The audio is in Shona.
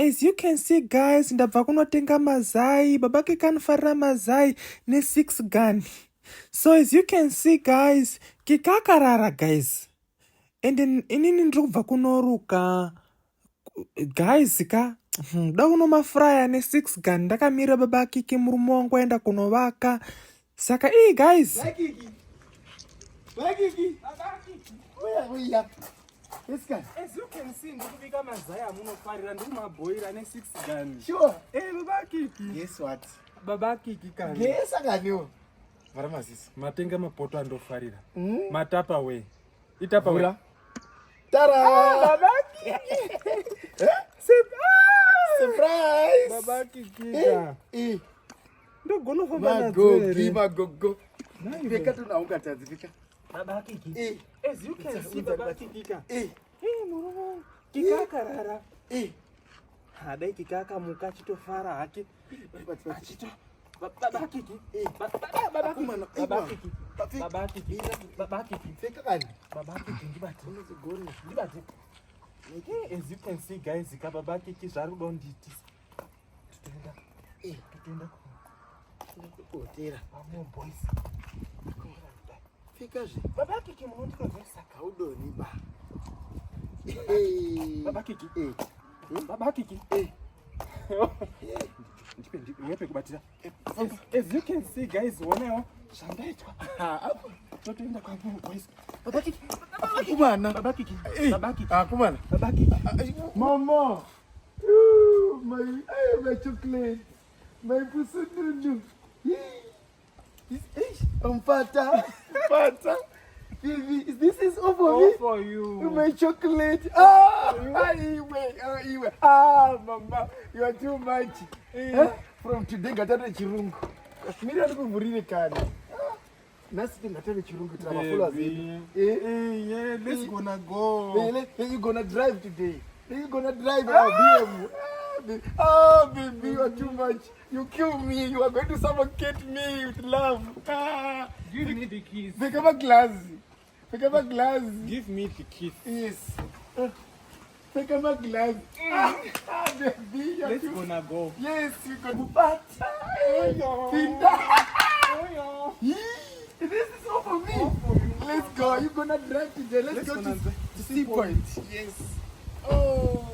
As you can see guys, ndabva kunotenga mazai. Babake kanofarira mazai ne6 gun. So as you can see guys, kikakarara guys. And then inini ndiri kubva kunoruka. Guys ka da kuno mafraya ne6 gun. Ndakamira babakiki murume wangu aenda kunovaka. Saka guys. Bakiki. Uya. Yes, guys. As you can see, ndikubika mazaya munofarira ndomaboira ne6 gun. Sure. Babakiki. Guess what? Babakiki kani. Guess akaniwo. Varamazisi. Matenga mapoto andofarira. Matapa we. Itapa we. Tara. Babakiki. Surprise. Babakiki. Ndogono famba na magogo. Veka tunaungatadzi veka. Babakiki. As you can see, babakiki. Murumo. Kikakarara. Hadai kikaka muka chitofara hake. Achito. Babakiki. Babakiki. Veka kani? Babakiki ndibati. Ndibati. As you can see guys, babakiki zvarudonditi. Tutenda. Kutera. Vamo boys. Fikazve. Babakiki munondikozesa kaudoni ba. Babakiki. Babakiki. Ndipe kubatira. As you can see guys, wonewo zvandaitwa. Totoenda kwavo boys. Babakiki. Kumana. Babakiki. Babakiki. Kumana. Babakiki. Mama. My chocolate. My pussy. Fata. This is all for me. All for you. My chocolate. Mama, you are too much. From today, ngatata chirungu. Miri andikuvhurire kani. Nasi ngatata chirungu travafula zini. Yeah, let's gonna go. You gonna drive today. You gonna drive our BM. Baby, you are too much. You kill me. You are going to suffocate me with love. Give me the kiss. Pick up a glass. Give me the kiss. Yes. Pick up a glass. Baby, let's gonna go. Yes, you got This is all for me. Let's go. You're gonna drive today. Let's go to Sea Point. Yes. Oh.